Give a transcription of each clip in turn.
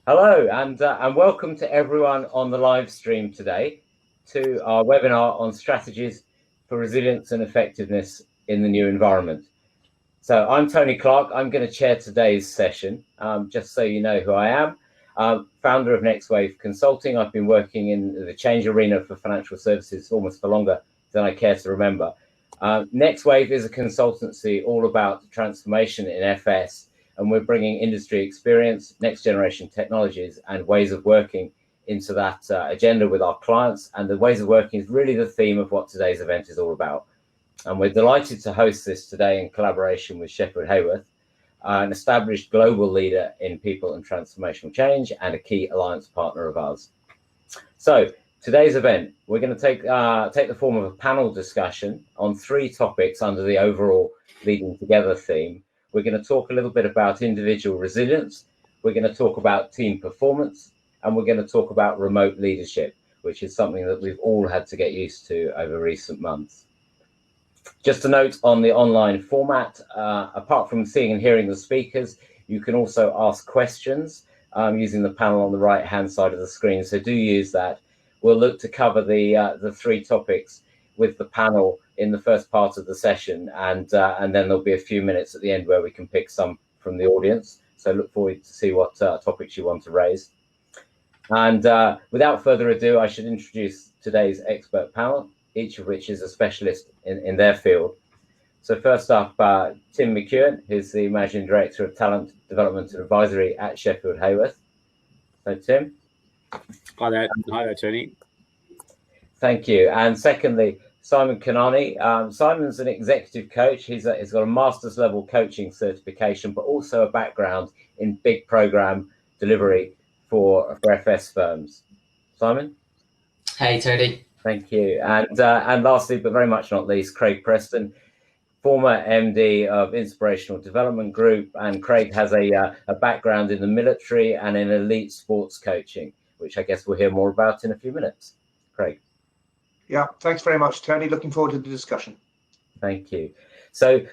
Hello, and welcome to everyone on the live stream today to our webinar on strategies for resilience and effectiveness in the new environment. So I'm Tony Clark. I'm going to chair today's session. Just so you know who I am, founder of NextWave Consulting. I've been working in the change arena for financial services almost for longer than I care to remember. NextWave is a consultancy all about transformation in FS, and we're bringing industry experience, next generation technologies and ways of working into that agenda with our clients. And the ways of working is really the theme of what today's event is all about. And we're delighted to host this today in collaboration with Sheffield Hayworth, an established global leader in people and transformational change and a key alliance partner of ours. So today's event, we're going to take the form of a panel discussion on 3 topics under the overall Leading Together theme. We're going to talk a little bit about individual resilience, we're going to talk about team performance, and we're going to talk about remote leadership, which is something that we've all had to get used to over recent months. Just a note on the online format, apart from seeing and hearing the speakers, you can also ask questions using the panel on the right-hand side of the screen, so do use that. We'll look to cover the 3 topics with the panel in the first part of the session, and then there'll be a few minutes at the end where we can pick some from the audience. So look forward to see what topics you want to raise. And without further ado, I should introduce today's expert panel, each of which is a specialist in their field. So first up, Tim McEwen, who's the Managing Director of Talent Development and Advisory at Sheffield Hayworth. So Tim. Hi there, Tony. Thank you. And secondly, Simon Kanani. Simon's an executive coach. He's got a master's level coaching certification, but also a background in big program delivery for FS firms. Simon? Hey, Tony. Thank you. And lastly, but very much not least, Craig Preston, former MD of Inspirational Development Group. And Craig has a background in the military and in elite sports coaching, which I guess we'll hear more about in a few minutes. Craig. Yeah, thanks very much, Tony. Looking forward to the discussion. Thank you. So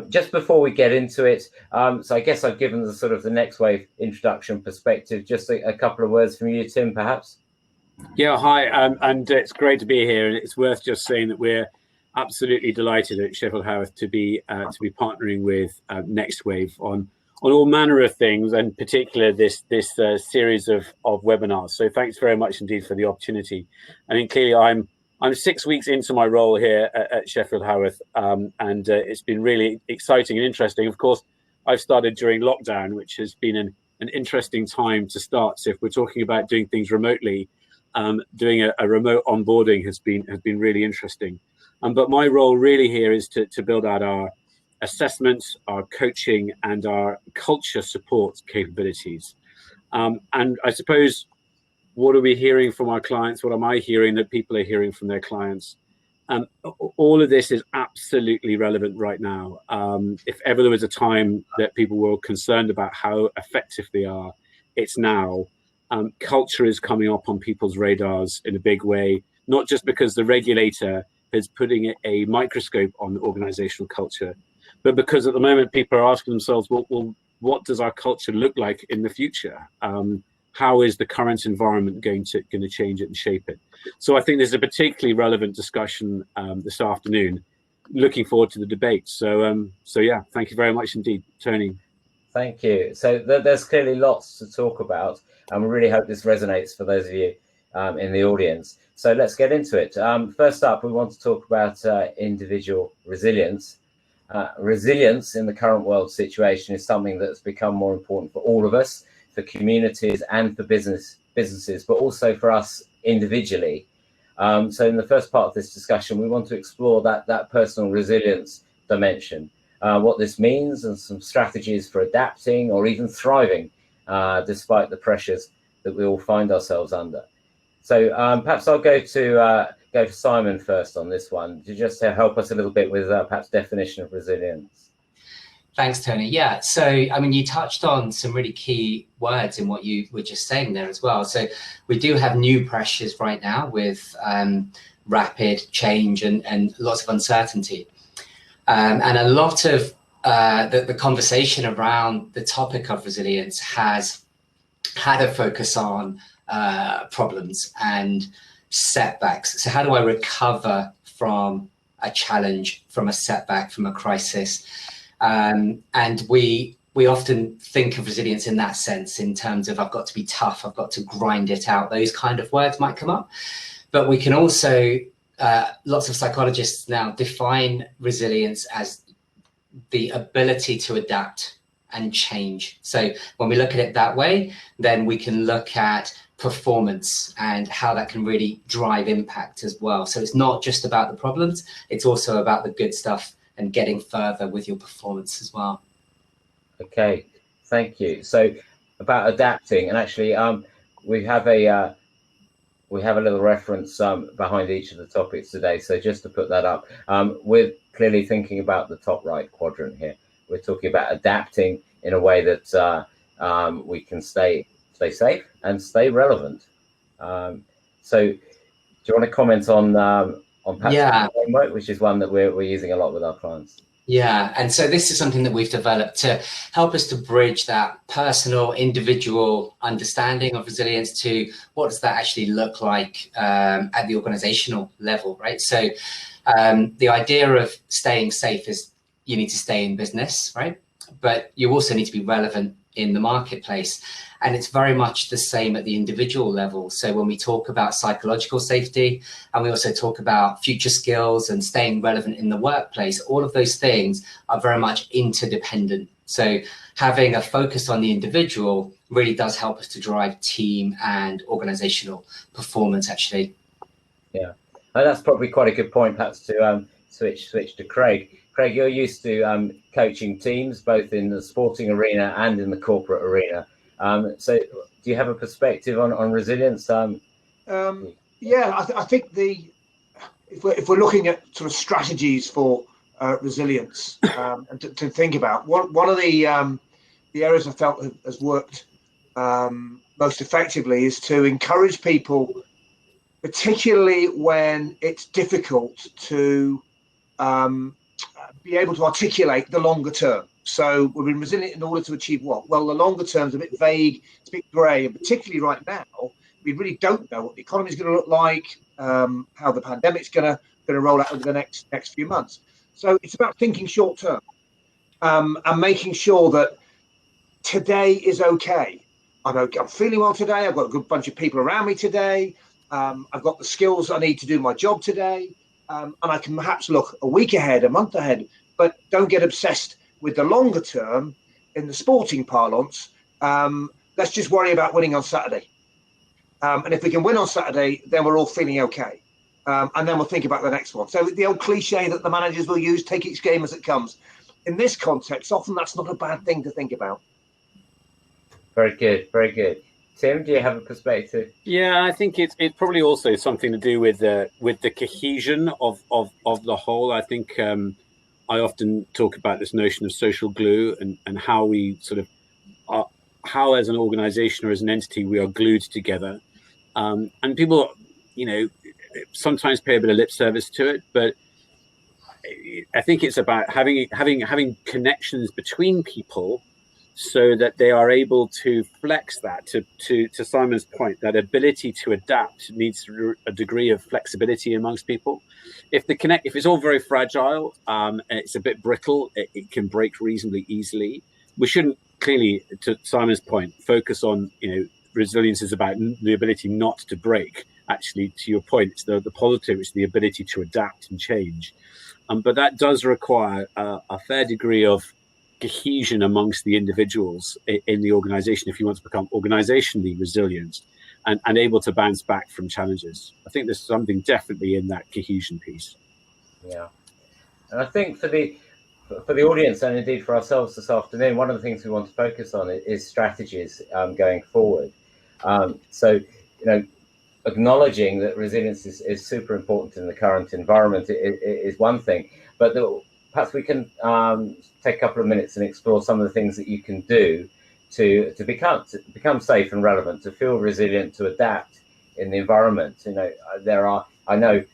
just before we get into it, so I guess I've given the sort of the NextWave introduction perspective. Just a couple of words from you, Tim, perhaps. Yeah, hi, and it's great to be here. And it's worth just saying that we're absolutely delighted at Sheffield Hayworth to be partnering with NextWave on all manner of things, and particular this series of webinars. So thanks very much indeed for the opportunity. I mean, clearly I'm 6 weeks into my role here at Sheffield Hayworth, and it's been really exciting and interesting. Of course, I've started during lockdown, which has been an interesting time to start. So if we're talking about doing things remotely, doing a remote onboarding has been really interesting. But my role really here is to build out our assessments, our coaching, and our culture support capabilities. And I suppose, what are we hearing from our clients? What am I hearing that people are hearing from their clients? All of this is absolutely relevant right now. If ever there was a time that people were concerned about how effective they are, it's now. Culture is coming up on people's radars in a big way, not just because the regulator is putting a microscope on organizational culture, but because at the moment people are asking themselves, well, what does our culture look like in the future? How is the current environment going to change it and shape it? So I think there's a particularly relevant discussion this afternoon. Looking forward to the debate. So yeah, thank you very much indeed, Tony. Thank you. So there's clearly lots to talk about, and we really hope this resonates for those of you in the audience. So let's get into it. First up, we want to talk about individual resilience. Resilience in the current world situation is something that's become more important for all of us, for communities and for businesses, but also for us individually. So in the first part of this discussion, we want to explore that personal resilience dimension, what this means, and some strategies for adapting or even thriving despite the pressures that we all find ourselves under. So perhaps I'll go to Simon first on this one, to just help us a little bit with perhaps definition of resilience. Thanks, Tony. Yeah, so I mean, you touched on some really key words in what you were just saying there as well. So we do have new pressures right now with rapid change and lots of uncertainty. And a lot of the conversation around the topic of resilience has how to focus on problems and setbacks. So how do I recover from a challenge, from a setback, from a crisis? And we often think of resilience in that sense, in terms of I've got to be tough, I've got to grind it out. Those kind of words might come up. But we can also, lots of psychologists now define resilience as the ability to adapt and change. So when we look at it that way, then we can look at performance and how that can really drive impact as well. So it's not just about the problems, it's also about the good stuff and getting further with your performance as well. Okay, thank you. So about adapting, and actually we have a little reference behind each of the topics today. So just to put that up, we're clearly thinking about the top right quadrant here. We're talking about adapting in a way that we can stay safe and stay relevant. So do you want to comment on Pat's framework, which is one that we're using a lot with our clients? Yeah, and so this is something that we've developed to help us to bridge that personal, individual understanding of resilience to what does that actually look like at the organizational level, right? So the idea of staying safe is you need to stay in business, right? But you also need to be relevant in the marketplace. And it's very much the same at the individual level. So when we talk about psychological safety, and we also talk about future skills and staying relevant in the workplace, all of those things are very much interdependent. So having a focus on the individual really does help us to drive team and organizational performance, actually. Yeah, and that's probably quite a good point, perhaps, to switch to Craig. Craig, you're used to coaching teams, both in the sporting arena and in the corporate arena. So do you have a perspective on resilience? Yeah, I think if we're looking at sort of strategies for resilience and to think about, one of the areas I felt has worked most effectively is to encourage people, particularly when it's difficult, to be able to articulate the longer term. So we've been resilient in order to achieve what? Well, the longer term is a bit vague, it's a bit grey, and particularly right now, we really don't know what the economy is going to look like, how the pandemic's going to roll out over the next few months. So it's about thinking short term and making sure that today is okay. I'm feeling well today. I've got a good bunch of people around me today. I've got the skills I need to do my job today. And I can perhaps look a week ahead, a month ahead, but don't get obsessed with the longer term in the sporting parlance. Let's just worry about winning on Saturday. And if we can win on Saturday, then we're all feeling okay. And then we'll think about the next one. So the old cliche that the managers will use, take each game as it comes. In this context, often that's not a bad thing to think about. Very good, very good. Tim, do you have a perspective? Yeah, I think it's probably also something to do with the cohesion of the whole. I think I often talk about this notion of social glue and how we sort of are, how as an organization or as an entity we are glued together. And people, sometimes pay a bit of lip service to it, but I think it's about having connections between people, so that they are able to flex that. To Simon's point, that ability to adapt needs a degree of flexibility amongst people. If it's all very fragile, and it's a bit brittle, it can break reasonably easily. We shouldn't, clearly, to Simon's point, focus on resilience is about the ability not to break. Actually, to your point, it's the positive, it's the ability to adapt and change. But that does require a fair degree of cohesion amongst the individuals in the organization if you want to become organizationally resilient and able to bounce back from challenges. I think there's something definitely in that cohesion piece. Yeah, and I think for the audience and indeed for ourselves this afternoon, one of the things we want to focus on is strategies going forward. So acknowledging that resilience is super important in the current environment is one thing, but perhaps we can take a couple of minutes and explore some of the things that you can do to become safe and relevant, to feel resilient, to adapt in the environment. There are, I know,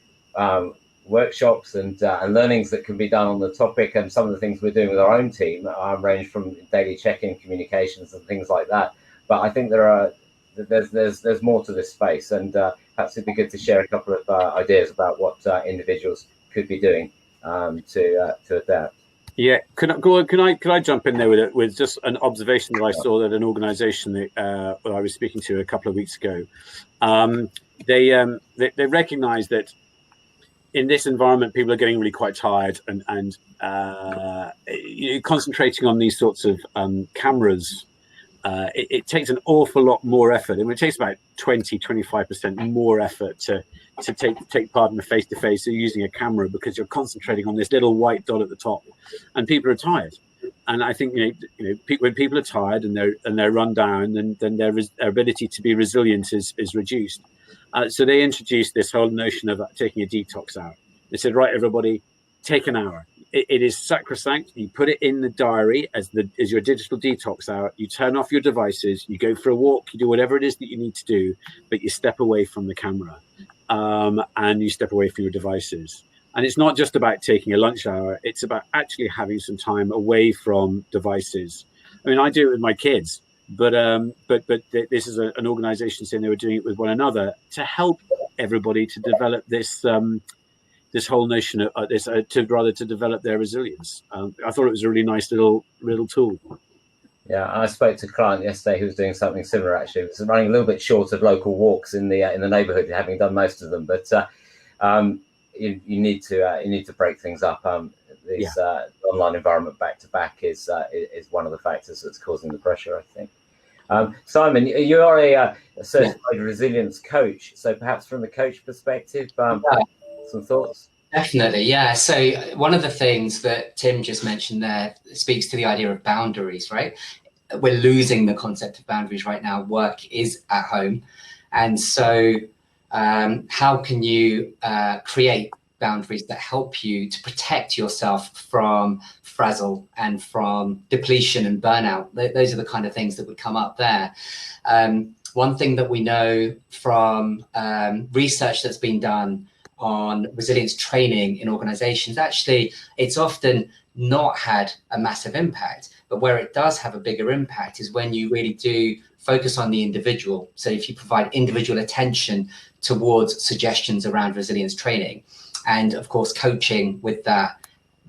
workshops and learnings that can be done on the topic, and some of the things we're doing with our own team range from daily check-in communications and things like that. but I think there's more to this space, and perhaps it'd be good to share a couple of ideas about what individuals could be doing to adapt. Yeah, can I jump in there with just an observation that I saw at an organisation that I was speaking to a couple of weeks ago. They recognise that in this environment, people are getting really quite tired, and concentrating on these sorts of cameras. It takes an awful lot more effort. It takes about 20-25% more effort to take part in a face-to-face using a camera, because you're concentrating on this little white dot at the top, and people are tired. And I think when people are tired and they're run down, then their ability to be resilient is reduced. So they introduced this whole notion of taking a detox out. They said, right, everybody, take an hour. It is sacrosanct. You put it in the diary as your digital detox hour. You turn off your devices. You go for a walk. You do whatever it is that you need to do, but you step away from the camera, and you step away from your devices. And it's not just about taking a lunch hour. It's about actually having some time away from devices. I mean, I do it with my kids, but this is an organisation saying they were doing it with one another to help everybody to develop this. This whole notion of to develop their resilience. I thought it was a really nice little tool. Yeah, I spoke to a client yesterday who was doing something similar. Actually, it was running a little bit short of local walks in the neighbourhood, having done most of them. But you need to break things up. This online environment back to back is one of the factors that's causing the pressure, I think. Simon, you are a certified resilience coach, so perhaps from the coach perspective, some thoughts? Definitely, yeah. So one of the things that Tim just mentioned there speaks to the idea of boundaries, right? We're losing the concept of boundaries right now. Work is at home. And so how can you create boundaries that help you to protect yourself from frazzle and from depletion and burnout? Those are the kind of things that would come up there. One thing that we know from research that's been done on resilience training in organizations, actually, it's often not had a massive impact, but where it does have a bigger impact is when you really do focus on the individual. So if you provide individual attention towards suggestions around resilience training, and of course, coaching with that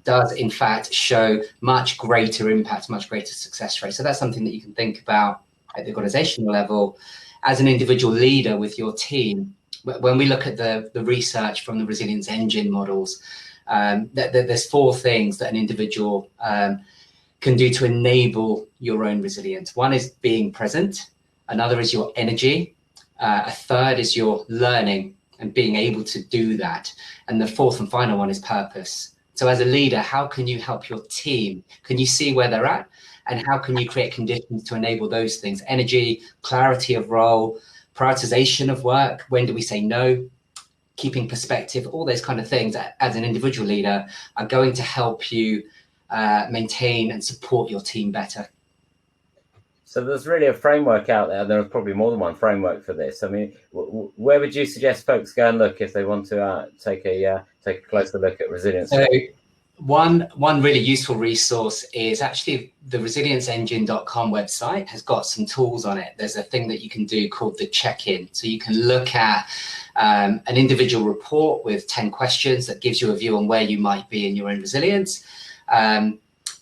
does in fact show much greater impact, much greater success rate. So that's something that you can think about at the organizational level. As an individual leader with your team, when we look at the research from the resilience engine models, there's 4 things that an individual can do to enable your own resilience. One is being present. Another is your energy. A third is your learning and being able to do that. And the 4th and final one is purpose. So as a leader, how can you help your team? Can you see where they're at? And how can you create conditions to enable those things? Energy, clarity of role, prioritization of work, when do we say no, keeping perspective, all those kind of things as an individual leader are going to help you maintain and support your team better. So there's really a framework out there. There's probably more than one framework for this. I mean, where would you suggest folks go and look if they want to take a closer look at resilience? So one really useful resource is actually the resilienceengine.com website has got some tools on it. There's a thing that you can do called the check-in. So you can look at an individual report with 10 questions that gives you a view on where you might be in your own resilience.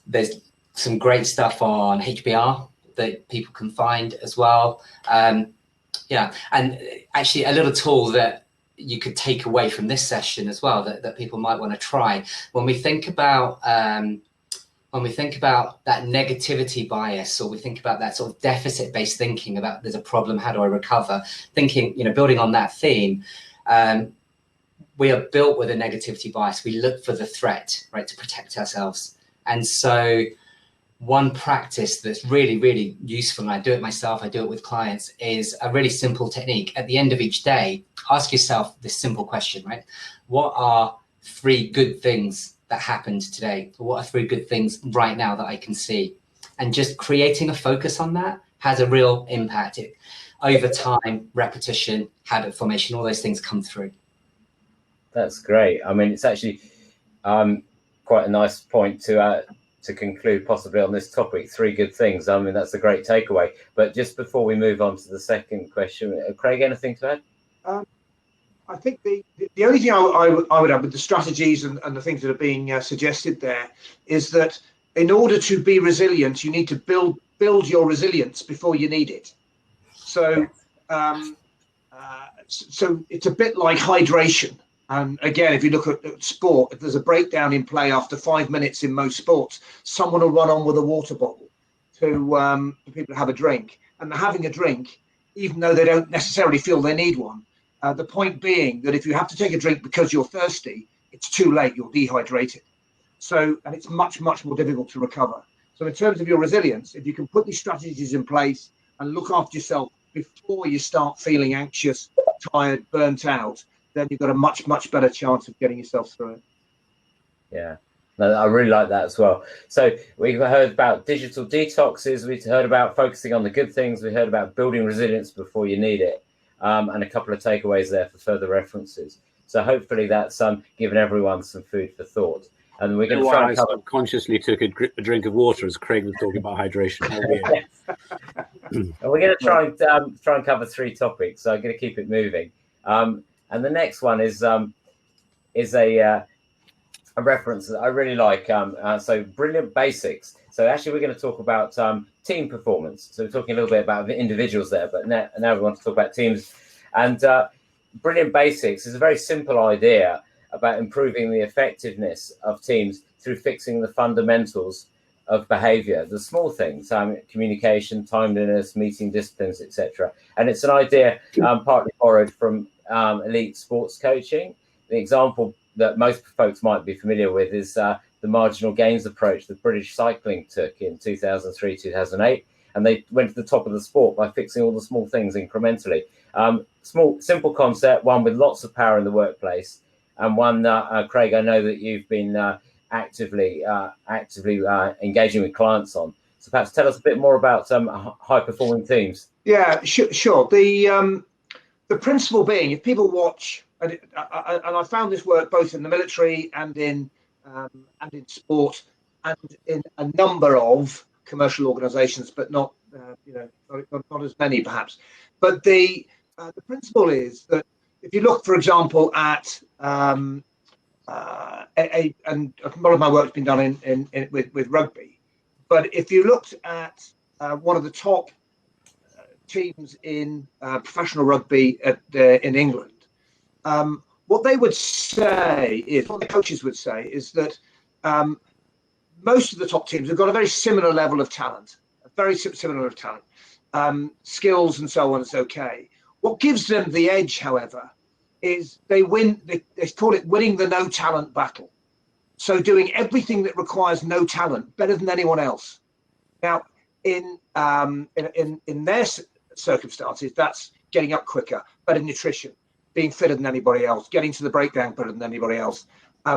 There's some great stuff on HBR that people can find as well. And actually a little tool that you could take away from this session as well that people might want to try. When we think about that negativity bias, or we think about that sort of deficit-based thinking about there's a problem, how do I recover? Thinking, building on that theme, we are built with a negativity bias. We look for the threat, right, to protect ourselves. And so one practice that's really, really useful, and I do it myself, I do it with clients, is a really simple technique. At the end of each day, ask yourself this simple question, right? What are 3 good things that happened today? Or what are 3 good things right now that I can see? And just creating a focus on that has a real impact. Over time, repetition, habit formation, all those things come through. That's great. I mean, it's actually quite a nice point to to conclude possibly on this topic, 3 good things. I mean, that's a great takeaway. But just before we move on to the second question, Craig, anything to add? I think the only thing I would add with the strategies and the things that are being suggested there is that in order to be resilient, you need to build your resilience before you need it. So so it's a bit like hydration. And again, if you look at sport, if there's a breakdown in play after 5 minutes in most sports, someone will run on with a water bottle to people to have a drink. And they're having a drink, even though they don't necessarily feel they need one. The point being that if you have to take a drink because you're thirsty, it's too late, you're dehydrated. So, and it's much, much more difficult to recover. So in terms of your resilience, if you can put these strategies in place and look after yourself before you start feeling anxious, tired, burnt out, then you've got a much, much better chance of getting yourself through it. Yeah, no, I really like that as well. So we've heard about digital detoxes. We've heard about focusing on the good things. We heard about building resilience before you need it. And a couple of takeaways there for further references. So hopefully that's given everyone some food for thought. And we're going to try and cover... subconsciously took a drink of water as Craig was talking about hydration. How weird. And we're going to try and cover 3 topics. So I'm going to keep it moving. And the next one is a reference that I really like. So brilliant basics. So actually, we're going to talk about team performance. So we're talking a little bit about the individuals there, but now we want to talk about teams. And brilliant basics is a very simple idea about improving the effectiveness of teams through fixing the fundamentals of behavior, the small things, communication, timeliness, meeting disciplines, etc. And it's an idea partly borrowed from elite sports coaching. The example that most folks might be familiar with is the marginal gains approach that British cycling took in 2003, 2008. And they went to the top of the sport by fixing all the small things incrementally. Small, simple concept, one with lots of power in the workplace, and one that, Craig, I know that you've been actively engaging with clients on. So perhaps tell us a bit more about high-performing teams. Yeah, sure. The principle being, if people watch, and I found this work both in the military and in sport and in a number of commercial organisations, but not as many perhaps. But the principle is that if you look, for example, at and a lot of my work's been done with rugby, but if you looked at one of the top teams in professional rugby in England, what they would say is, what the coaches would say is that most of the top teams have got a very similar level of talent, skills and so on. It's okay. What gives them the edge, however, is they win. They call it winning the no talent battle. So doing everything that requires no talent better than anyone else. Now, in their circumstances, that's getting up quicker, better nutrition, being fitter than anybody else, getting to the breakdown better than anybody else,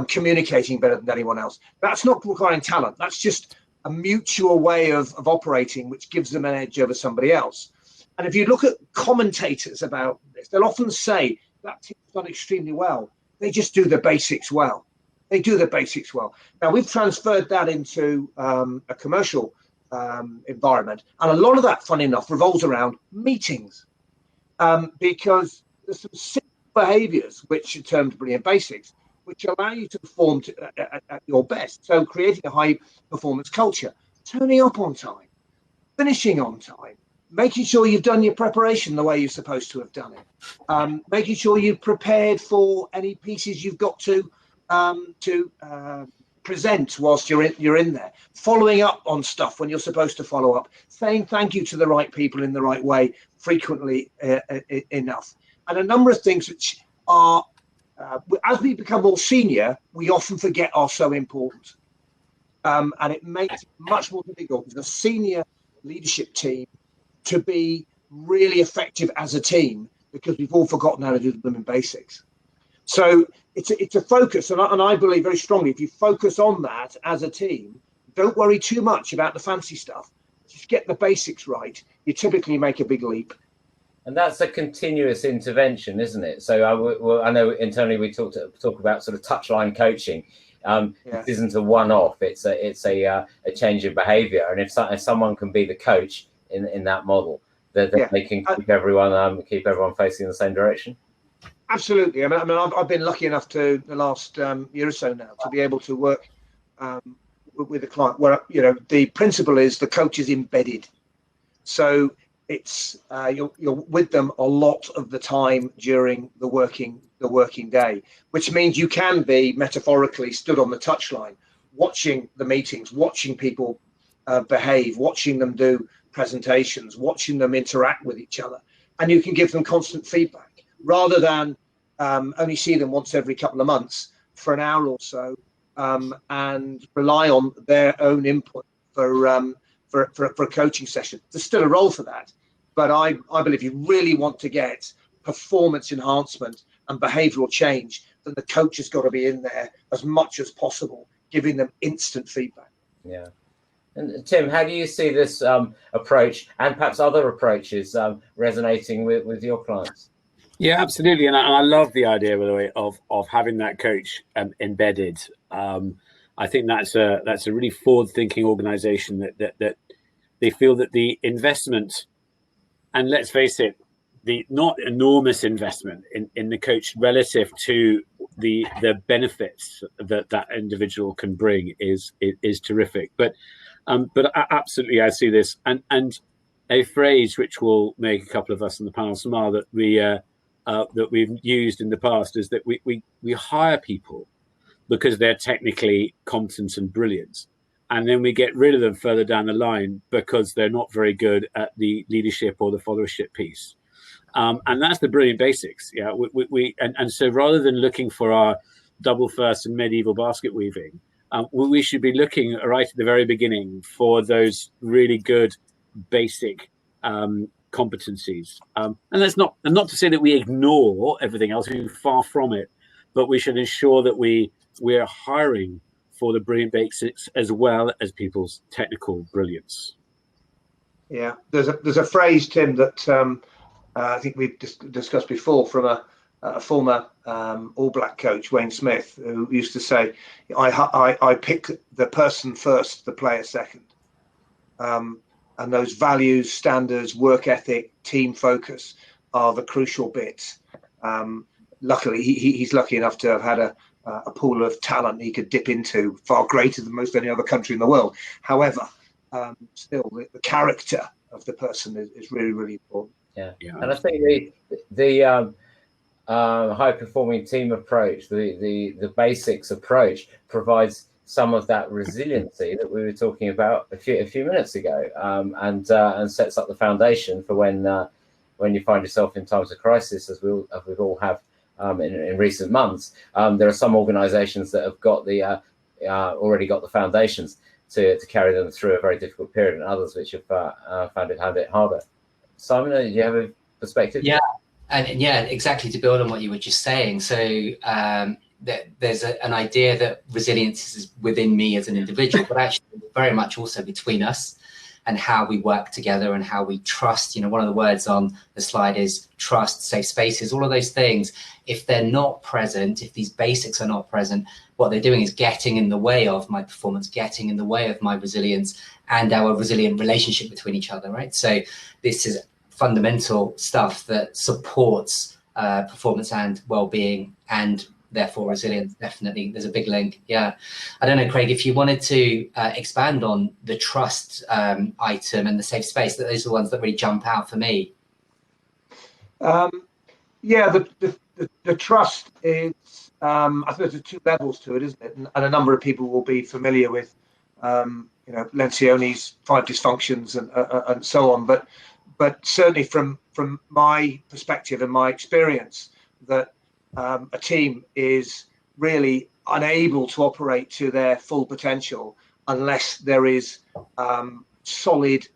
communicating better than anyone else. That's not requiring talent. That's just a mutual way of operating, which gives them an edge over somebody else. And if you look at commentators about this, they'll often say that team's done extremely well. They just do the basics well. They do the basics well. Now, we've transferred that into a commercial environment. And a lot of that, funny enough, revolves around meetings because there's some simple behaviors, which are termed brilliant basics, which allow you to perform at your best. So creating a high performance culture, turning up on time, finishing on time, making sure you've done your preparation the way you're supposed to have done it, making sure you've prepared for any pieces you've got to present whilst you're in there, following up on stuff when you're supposed to follow up, saying thank you to the right people in the right way frequently enough, and a number of things which are, as we become more senior, we often forget are so important, and it makes it much more difficult as a senior leadership team to be really effective as a team because we've all forgotten how to do them in basics. So it's a focus, and I believe very strongly, if you focus on that as a team, don't worry too much about the fancy stuff. Just get the basics right. You typically make a big leap. And that's a continuous intervention, isn't it? So I know internally we talk about sort of touchline coaching. This isn't a one-off. It's a change of behaviour, and if someone can be the coach in that model, that they can keep everyone facing in the same direction. Absolutely. I mean, I've been lucky enough to the last year or so now to be able to work with a client where the principle is the coach is embedded, so it's you're with them a lot of the time during the working day, which means you can be metaphorically stood on the touchline, watching the meetings, watching people behave, watching them do presentations, watching them interact with each other, and you can give them constant feedback rather than only see them once every couple of months for an hour or so, and rely on their own input for a coaching session. There's still a role for that, but I believe you really want to get performance enhancement and behavioural change, then the coach has got to be in there as much as possible, giving them instant feedback. Yeah. And Tim, how do you see this approach and perhaps other approaches resonating with your clients? Yeah, absolutely, and I love the idea, by the way, of having that coach embedded. I think that's a really forward-thinking organisation that they feel that the investment, and let's face it, the not enormous investment in the coach relative to the benefits that individual can bring is terrific. But absolutely, I see this, and a phrase which will make a couple of us on the panel smile that we've used in the past is that we hire people because they're technically competent and brilliant, and then we get rid of them further down the line because they're not very good at the leadership or the followership piece. And that's the brilliant basics. Yeah, and so rather than looking for our double first and medieval basket weaving, we should be looking right at the very beginning for those really good basic competencies. And that's not to say that we ignore everything else. We're far from it, but we should ensure that we're hiring for the brilliant basics as well as people's technical brilliance. Yeah, there's a phrase, Tim, that I think we've discussed before from a former All Black coach, Wayne Smith, who used to say, I pick the person first, the player second. And those values, standards, work ethic, team focus are the crucial bits. Luckily, he's lucky enough to have had a pool of talent he could dip into, far greater than most any other country in the world. However, still, the character of the person is really, really important. Yeah. And I think the high performing team approach, the basics approach, provides some of that resiliency that we were talking about a few minutes ago, and sets up the foundation for when you find yourself in times of crisis, as we've all have in recent months. There are some organisations that have got already got the foundations to carry them through a very difficult period, and others which have found it harder. Simon, do you have a perspective? Yeah, and yeah, exactly, to build on what you were just saying. So there's an idea that resilience is within me as an individual, but actually very much also between us and how we work together and how we trust. You know, one of the words on the slide is trust, safe spaces, all of those things. If they're not present, if these basics are not present, what they're doing is getting in the way of my performance, getting in the way of my resilience and our resilient relationship between each other, right? So this is fundamental stuff that supports performance and well-being, and therefore resilience. Definitely, there's a big link. Yeah, I don't know, Craig, if you wanted to expand on the trust item and the safe space. That those are the ones that really jump out for me. Yeah, the trust is, I suppose there's two levels to it, isn't it? And a number of people will be familiar with, Lencioni's 5 dysfunctions and so on. But certainly from my perspective and my experience, that a team is really unable to operate to their full potential unless there is solid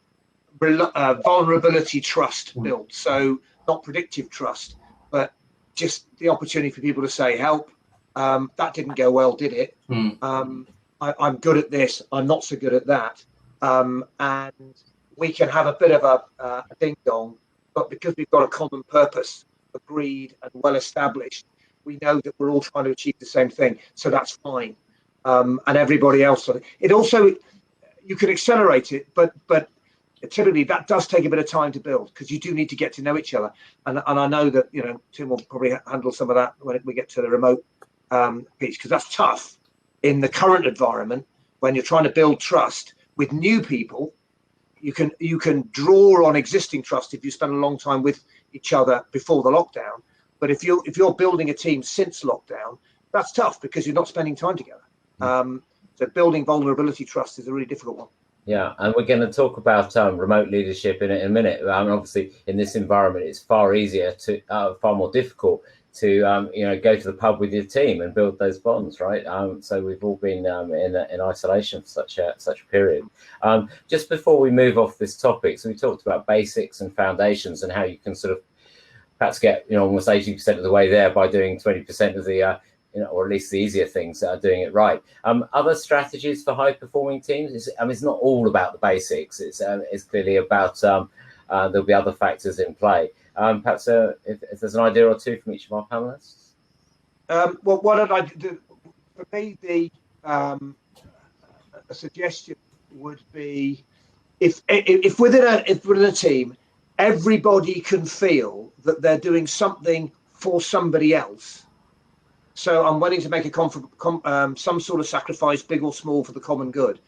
vulnerability trust built. So not predictive trust, but just the opportunity for people to say, help, that didn't go well, did it? I'm good at this, I'm not so good at that. And we can have a bit of a ding-dong, but because we've got a common purpose, agreed and well established, we know that we're all trying to achieve the same thing, so that's fine. and everybody else. It also, you can accelerate it, but typically that does take a bit of time to build, because you do need to get to know each other. And I know that, you know, Tim will probably handle some of that when we get to the remote piece, because that's tough in the current environment when you're trying to build trust with new people. You can draw on existing trust if you spend a long time with each other before the lockdown. But if you're building a team since lockdown, that's tough because you're not spending time together. So building vulnerability trust is a really difficult one. Yeah, and we're going to talk about remote leadership in a minute. I mean, obviously, in this environment, it's far easier to, far more difficult to, you know, go to the pub with your team and build those bonds, right? So we've all been in isolation for such a period. Just before we move off this topic, so we talked about basics and foundations and how you can sort of perhaps get, you know, almost 80% of the way there by doing 20% of the you know, or at least the easier things, doing it right. Other strategies for high-performing teams? I mean, it's not all about the basics. It's clearly about there'll be other factors in play. Perhaps if there's an idea or two from each of our panelists. Well, what did I do? For me, a suggestion would be if within a team, everybody can feel that they're doing something for somebody else. So I'm willing to make some sort of sacrifice, big or small, for the common good.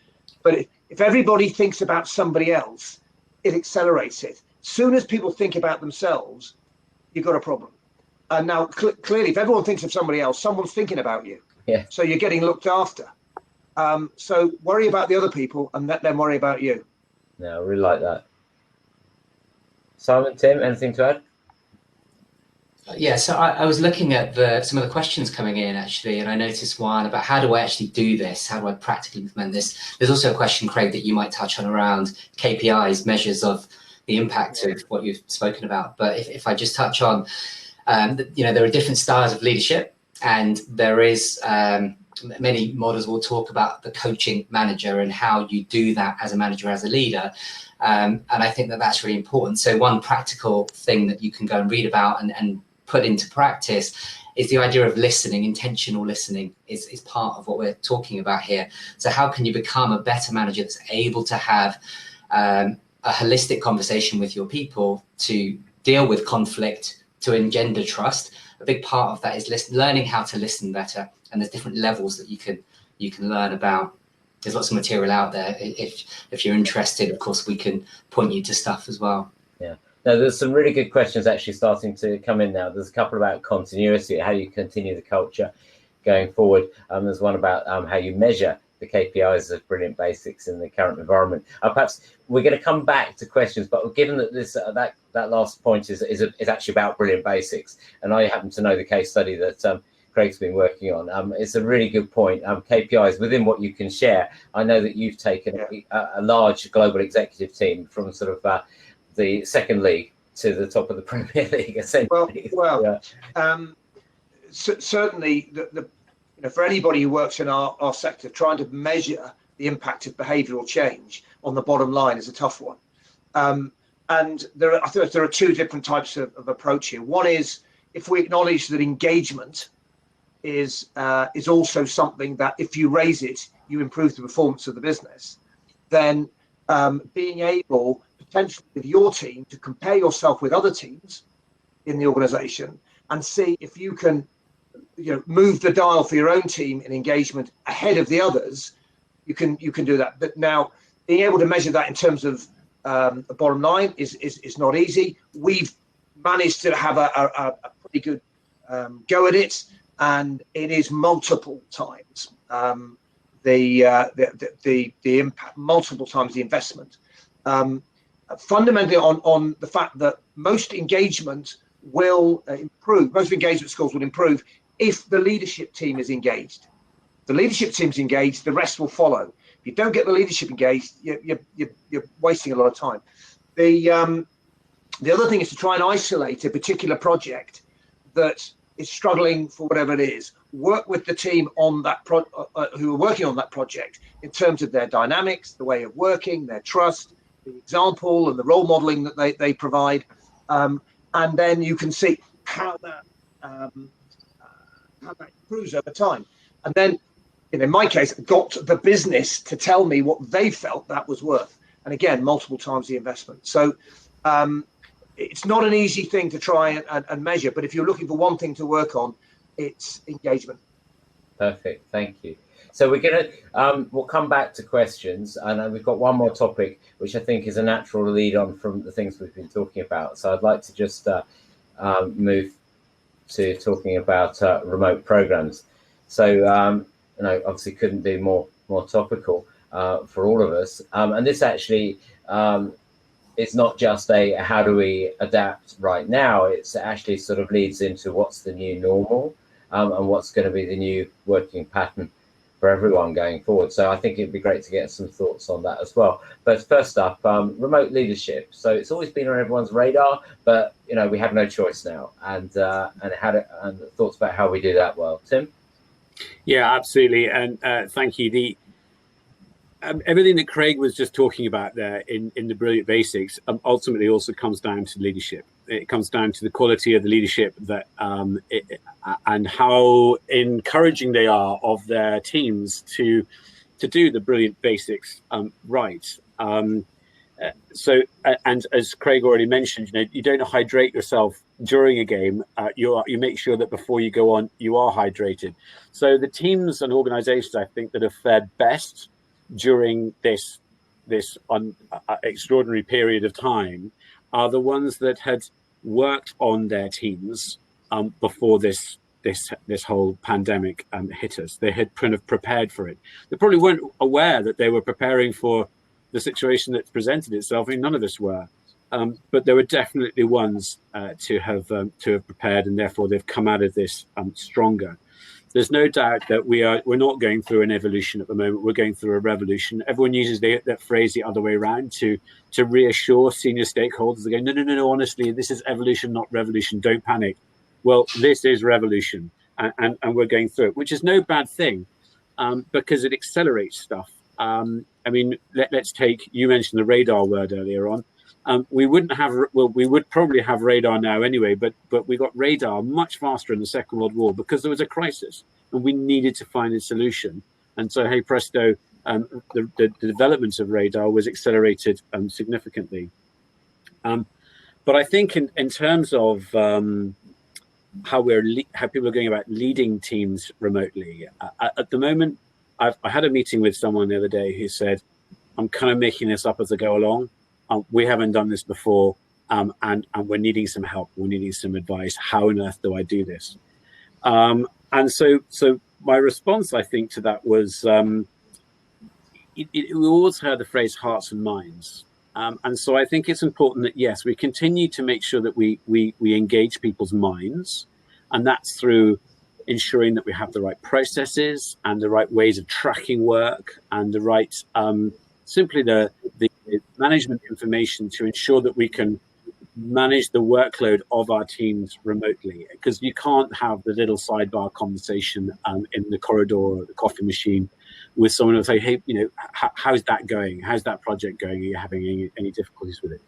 But if everybody thinks about somebody else, it accelerates it. As soon as people think about themselves, you've got a problem. And now, clearly, if everyone thinks of somebody else, someone's thinking about you. Yeah. So you're getting looked after. So worry about the other people and let them worry about you. Yeah, I really like that. Simon, Tim, anything to add? Yeah, so I was looking at some of the questions coming in, actually, and I noticed one about how do I actually do this? How do I practically implement this? There's also a question, Craig, that you might touch on around KPIs, measures of the impact of what you've spoken about. But if I just touch on, you know, there are different styles of leadership, and there is many models will talk about the coaching manager and how you do that as a manager, as a leader. And I think that that's really important. So one practical thing that you can go and read about and put into practice is the idea of listening. Intentional listening is part of what we're talking about here. So how can you become a better manager that's able to have a holistic conversation with your people to deal with conflict, to engender trust? A big part of that is learning how to listen better, and there's different levels that you can learn about. There's lots of material out there. If you're interested, of course, we can point you to stuff as well. Yeah. Now, there's some really good questions actually starting to come in now. There's a couple about continuity, how you continue the culture going forward. There's one about how you measure the KPIs of brilliant basics in the current environment. Perhaps we're going to come back to questions, but given that this that last point is actually about brilliant basics, and I happen to know the case study that Craig's been working on. It's a really good point. KPIs within what you can share. I know that you've taken a large global executive team from sort of the second league to the top of the Premier League, essentially. Well, certainly, you know, for anybody who works in our sector, trying to measure the impact of behavioural change on the bottom line is a tough one. And I think there are two different types of approach here. One is if we acknowledge that engagement is also something that if you raise it, you improve the performance of the business, then being able potentially with your team to compare yourself with other teams in the organization and see if you can, you know, move the dial for your own team in engagement ahead of the others, you can do that. But now being able to measure that in terms of the bottom line is not easy. We've managed to have a pretty good go at it, and it is multiple times the impact, multiple times the investment. Fundamentally on the fact that most engagement will improve, most engagement scores will improve if the leadership team is engaged. If the leadership team's engaged, the rest will follow. If you don't get the leadership engaged, you're wasting a lot of time. The other thing is to try and isolate a particular project that is struggling for whatever it is. Work with the team on that who are working on that project in terms of their dynamics, the way of working, their trust, the example and the role modeling that they provide, and then you can see how that improves over time. And then in my case, got the business to tell me what they felt that was worth. And again, multiple times the investment. So it's not an easy thing to try and measure, but if you're looking for one thing to work on, it's engagement. Perfect, thank you. So we're gonna we'll come back to questions, and we've got one more topic which I think is a natural lead on from the things we've been talking about. So I'd like to just move to talking about remote programs. So you know, obviously couldn't be more topical for all of us, and this actually it's not just a how do we adapt right now, it's actually sort of leads into what's the new normal, and what's going to be the new working pattern for everyone going forward. So I think it'd be great to get some thoughts on that as well. But first up, remote leadership. So it's always been on everyone's radar, but you know, we have no choice now. And thoughts about how we do that well. Tim? Yeah, absolutely. And thank you. Everything that Craig was just talking about there in the brilliant basics ultimately also comes down to leadership. It comes down to the quality of the leadership that and how encouraging they are of their teams to do the brilliant basics right. So, and as Craig already mentioned, you know, you don't hydrate yourself during a game. You make sure that before you go on, you are hydrated. So the teams and organizations, I think, that have fared best during this extraordinary period of time are the ones that had worked on their teams before this whole pandemic hit us. They had kind of prepared for it. They probably weren't aware that they were preparing for the situation that presented itself. I mean, none of us were, but there were definitely ones to have prepared, and therefore they've come out of this stronger. There's no doubt that we're not going through an evolution at the moment. We're going through a revolution. Everyone uses that phrase the other way around to reassure senior stakeholders. They go, no, honestly, this is evolution, not revolution. Don't panic. Well, this is revolution, and we're going through it, which is no bad thing, because it accelerates stuff. I mean, let's take, you mentioned the radar word earlier on. We would probably have radar now anyway, but we got radar much faster in the Second World War because there was a crisis and we needed to find a solution. And so, hey presto, the development of radar was accelerated significantly. But I think in terms of how people are going about leading teams remotely, at the moment, I had a meeting with someone the other day who said, I'm kind of making this up as I go along. We haven't done this before, and we're needing some help. We're needing some advice. How on earth do I do this? And so my response, I think, to that was, we always heard the phrase hearts and minds. And so I think it's important that, yes, we continue to make sure that we engage people's minds, and that's through ensuring that we have the right processes and the right ways of tracking work and the right, simply the management information to ensure that we can manage the workload of our teams remotely, because you can't have the little sidebar conversation in the corridor or the coffee machine with someone who'll say, hey, you know, how's that going? How's that project going? Are you having any difficulties with it?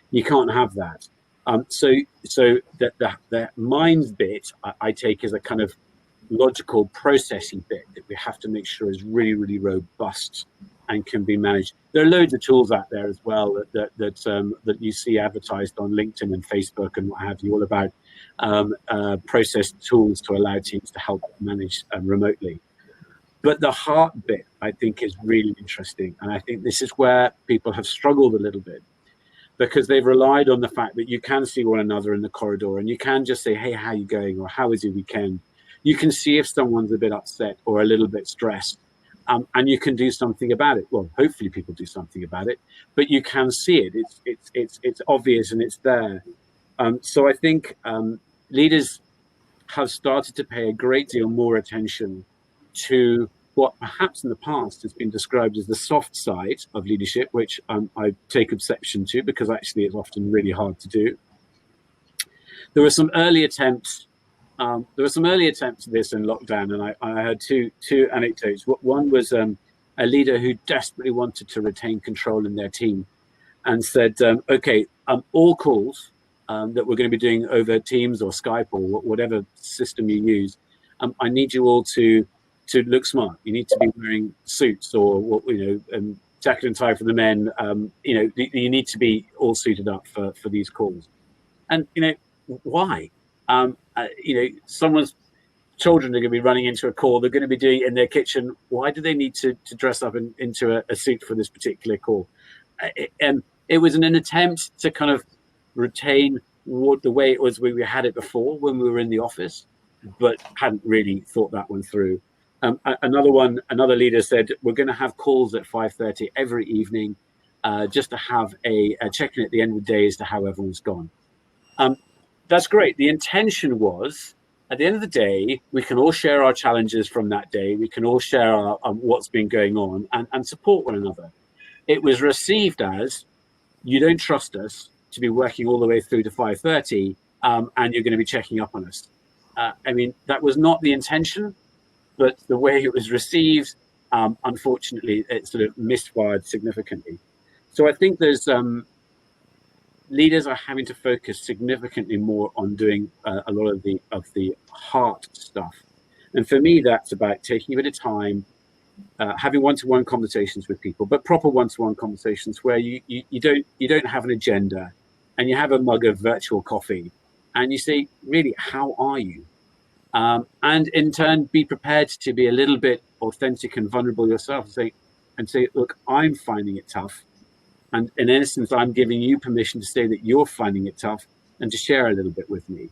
You can't have that. So the mind bit I take as a kind of logical processing bit that we have to make sure is really, really robust and can be managed. There are loads of tools out there as well that you see advertised on LinkedIn and Facebook and what have you, all about process tools to allow teams to help manage remotely. But the heart bit, I think, is really interesting. And I think this is where people have struggled a little bit, because they've relied on the fact that you can see one another in the corridor and you can just say, hey, how are you going? Or how was your weekend? You can see if someone's a bit upset or a little bit stressed. And you can do something about it. Well, hopefully people do something about it, but you can see it. It's obvious and it's there. So I think leaders have started to pay a great deal more attention to what perhaps in the past has been described as the soft side of leadership, which I take exception to, because actually it's often really hard to do. There were some early attempts. At this in lockdown, and I heard two anecdotes. One was a leader who desperately wanted to retain control in their team, and said, "Okay, all calls that we're going to be doing over Teams or Skype or whatever system you use, I need you all to to look smart. You need to be wearing suits or jacket and tie for the men. You need to be all suited up for these calls. And why? Someone's children are going to be running into a call. They're going to be doing it in their kitchen. Why do they need to dress up into a suit for this particular call? It was an attempt to kind of retain the way it was we had it before when we were in the office, but hadn't really thought that one through. Another leader said, we're going to have calls at 5:30 every evening, just to have a check-in at the end of the day as to how everyone's gone. That's great. The intention was, at the end of the day, we can all share our challenges from that day. We can all share what's been going on and support one another. It was received as, you don't trust us to be working all the way through to 5:30, and you're going to be checking up on us. That was not the intention, but the way it was received, unfortunately, it sort of misfired significantly. So I think there's leaders are having to focus significantly more on doing a lot of the heart stuff. And for me, that's about taking a bit of time, having one-to-one conversations with people, but proper one-to-one conversations where you don't have an agenda, and you have a mug of virtual coffee, and you say, really, how are you? And in turn, be prepared to be a little bit authentic and vulnerable yourself, and say, look, I'm finding it tough. And in essence, I'm giving you permission to say that you're finding it tough and to share a little bit with me.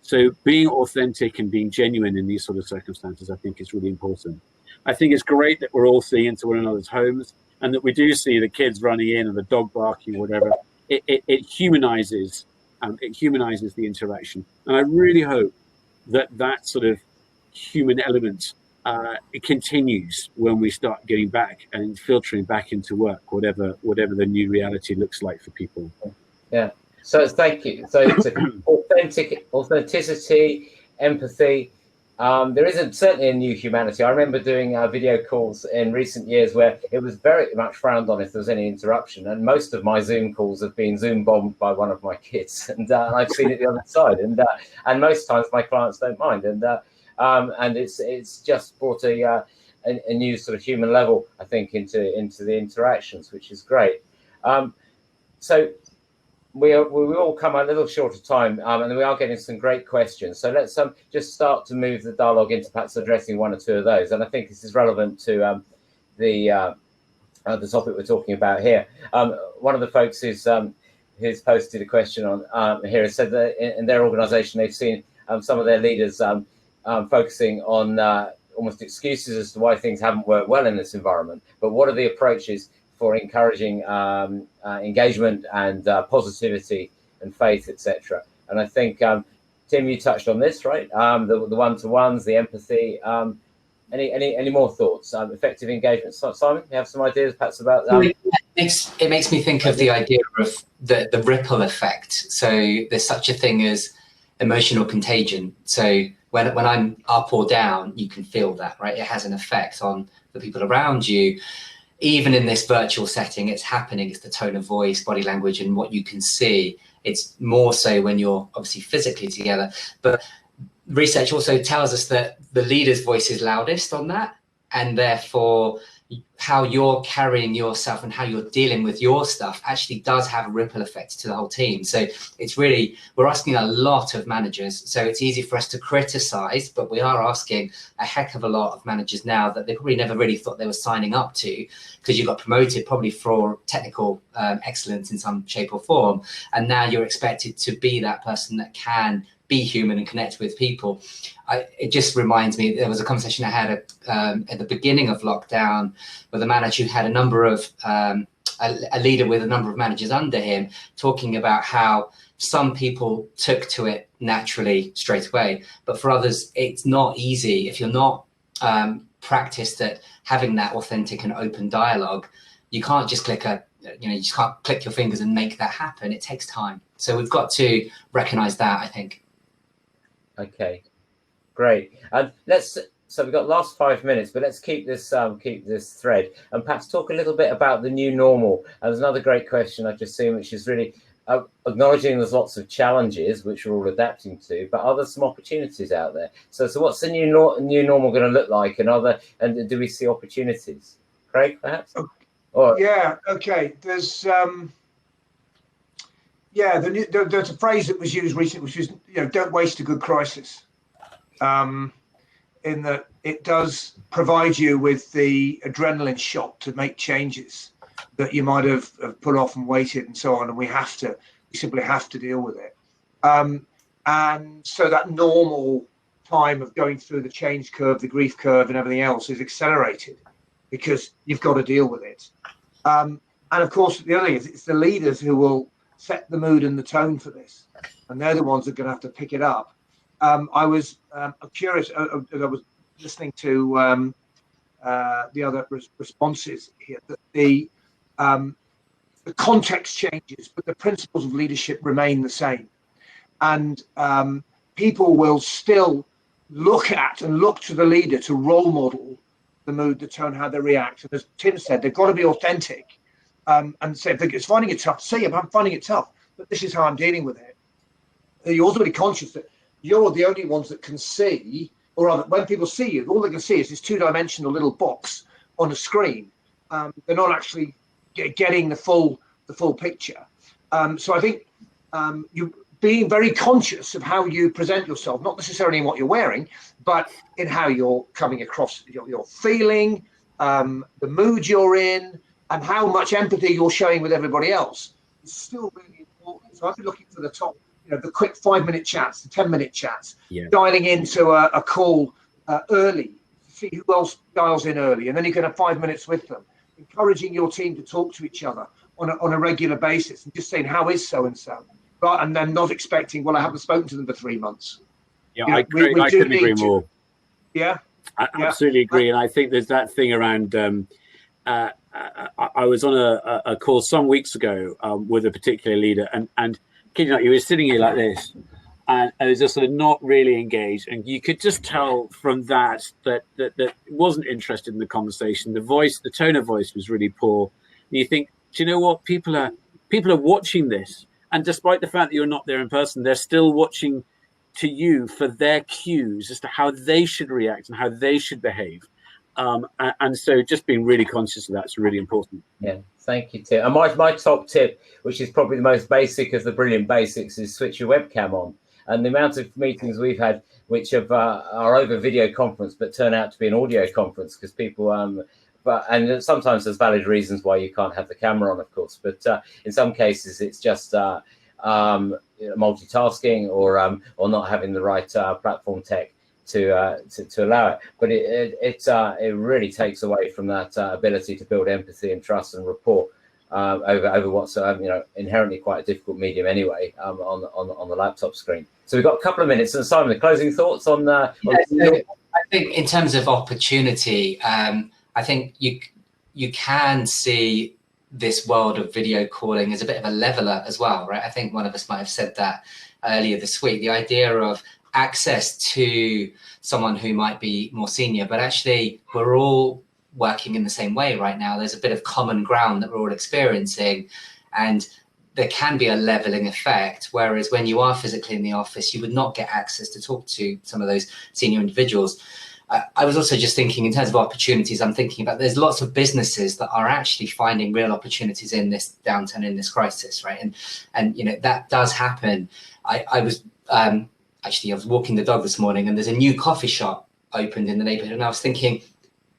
So being authentic and being genuine in these sort of circumstances, I think, is really important. I think it's great that we're all seeing into one another's homes, and that we do see the kids running in and the dog barking or whatever. It humanizes the interaction. And I really hope that sort of human element it continues when we start getting back and filtering back into work, whatever the new reality looks like for people. Yeah. So thank you. So it's authenticity, empathy. There isn't certainly a new humanity. I remember doing video calls in recent years where it was very much frowned on if there was any interruption, and most of my Zoom calls have been Zoom bombed by one of my kids, and I've seen it the other side, and most times my clients don't mind, and it's just brought a new sort of human level, I think, into the interactions, which is great. So we all come a little short of time, and we are getting some great questions. So let's just start to move the dialogue into perhaps addressing one or two of those. And I think this is relevant to the topic we're talking about here. One of the folks who's posted a question on here has said that in their organisation they've seen some of their leaders focusing on almost excuses as to why things haven't worked well in this environment. But what are the approaches for encouraging engagement and positivity and faith, etc.? And I think, Tim, you touched on this, right? The one-to-ones, the empathy. Any more thoughts? Effective engagement. Simon, you have some ideas perhaps about that? It makes me think of the idea of the ripple effect. So there's such a thing as emotional contagion. So when I'm up or down, you can feel that, right? It has an effect on the people around you. Even in this virtual setting, it's happening. It's the tone of voice, body language, and what you can see. It's more so when you're obviously physically together. But research also tells us that the leader's voice is loudest on that, and therefore how you're carrying yourself and how you're dealing with your stuff actually does have a ripple effect to the whole team. So it's really, we're asking a lot of managers. So it's easy for us to criticize, but we are asking a heck of a lot of managers now that they probably never really thought they were signing up to, because you got promoted probably for technical excellence in some shape or form. And now you're expected to be that person that can be human and connect with people. It just reminds me, there was a conversation I had at the beginning of lockdown with a manager who had a number of, a leader with a number of managers under him, talking about how some people took to it naturally straight away, but for others, it's not easy. If you're not practiced at having that authentic and open dialogue, you can't just you just can't click your fingers and make that happen. It takes time. So we've got to recognize that, I think. Okay, great. So we've got last 5 minutes, but let's keep this thread and perhaps talk a little bit about the new normal. And there's another great question I've just seen, which is really acknowledging there's lots of challenges which we're all adapting to, but are there some opportunities out there? So what's the new normal going to look like, and do we see opportunities? Craig, perhaps? Yeah. Okay. There's there's a phrase that was used recently, which is, don't waste a good crisis. In that it does provide you with the adrenaline shot to make changes that you might have put off and waited and so on, and we simply have to deal with it. And so that normal time of going through the change curve, the grief curve, and everything else is accelerated because you've got to deal with it. And of course, the other thing is it's the leaders who will set the mood and the tone for this, and they're the ones that are going to have to pick it up. I was curious. I was listening to the other responses here. That the context changes, but the principles of leadership remain the same, and people will still look to the leader to role model the mood, the tone, how they react. And as Tim said, they've got to be authentic, and say if it's finding it tough, say I'm finding it tough, but this is how I'm dealing with it. You're also really conscious that you're the only ones that can see, or rather, when people see you, all they can see is this two-dimensional little box on a screen. They're not actually getting the full picture. So I think you being very conscious of how you present yourself, not necessarily in what you're wearing, but in how you're coming across, your feeling, the mood you're in, and how much empathy you're showing with everybody else. It's still really important. So I've been looking for the top. The quick 5-minute chats, the 10-minute chats, dialing into a call early, to see who else dials in early, and then you can have 5 minutes with them, encouraging your team to talk to each other on a regular basis, and just saying, how is so-and-so? Right, and then not expecting, well, I haven't spoken to them for 3 months. Yeah, I couldn't agree more. Yeah? I absolutely agree. And I think there's that thing around, I was on a call some weeks ago with a particular leader, and kidding not, he was sitting here like this, and it was just sort of not really engaged, and you could just tell from that wasn't interested in the conversation. The tone of voice was really poor. And you think, do you know what? People are watching this, and despite the fact that you're not there in person, they're still watching to you for their cues as to how they should react and how they should behave. And so just being really conscious of that's really important. Yeah, thank you, Tim. And my top tip, which is probably the most basic of the brilliant basics, is switch your webcam on. And the amount of meetings we've had which are over video conference but turn out to be an audio conference because people and sometimes there's valid reasons why you can't have the camera on, of course, but in some cases it's just multitasking or not having the right platform tech to allow it. But it really takes away from that ability to build empathy and trust and rapport over what's inherently quite a difficult medium anyway on the laptop screen. So we've got a couple of minutes. And Simon, the closing thoughts on I think in terms of opportunity, I think you can see this world of video calling as a bit of a leveler as well, right? I think one of us might have said that earlier this week, the idea of access to someone who might be more senior, but actually we're all working in the same way right now. There's a bit of common ground that we're all experiencing, and there can be a leveling effect, whereas when you are physically in the office, you would not get access to talk to some of those senior individuals. I was also just thinking in terms of opportunities, I'm thinking about there's lots of businesses that are actually finding real opportunities in this downturn, in this crisis, right? And that does happen. I was walking the dog this morning, and there's a new coffee shop opened in the neighborhood, and I was thinking,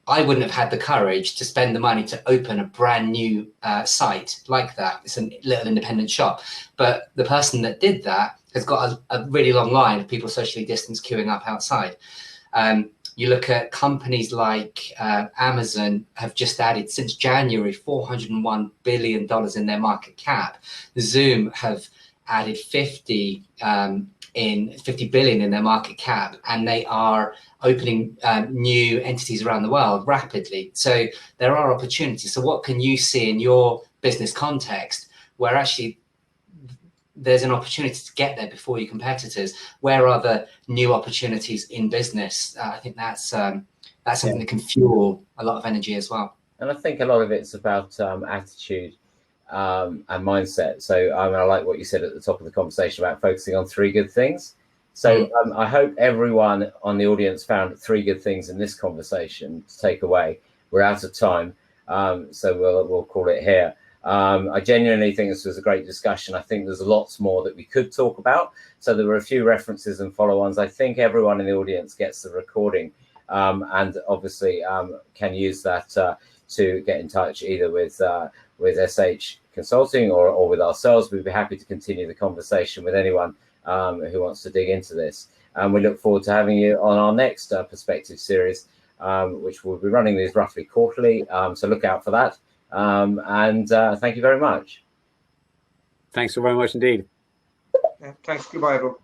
I wouldn't have had the courage to spend the money to open a brand new site like that. It's a little independent shop. But the person that did that has got a really long line of people socially distanced queuing up outside. You look at companies like Amazon have just added since January $401 billion in their market cap. Zoom have added 50 billion in their market cap, and they are opening new entities around the world rapidly. So there are opportunities. So what can you see in your business context where actually there's an opportunity to get there before your competitors? Where are the new opportunities in business? I think that's something that can fuel a lot of energy as well. And I think a lot of it's about attitude. and mindset. So I like what you said at the top of the conversation about focusing on 3 good things. So I hope everyone on the audience found 3 good things in this conversation to take away. We're out of time, so we'll call it here. I genuinely think this was a great discussion. I think there's lots more that we could talk about. So there were a few references and follow-ons. I think everyone in the audience gets the recording, and obviously can use that to get in touch either with SH Consulting or with ourselves. We'd be happy to continue the conversation with anyone who wants to dig into this. And we look forward to having you on our next Perspective series, which will be running these roughly quarterly. So look out for that. And thank you very much. Thanks so very much indeed. Yeah, thanks. Goodbye, everyone.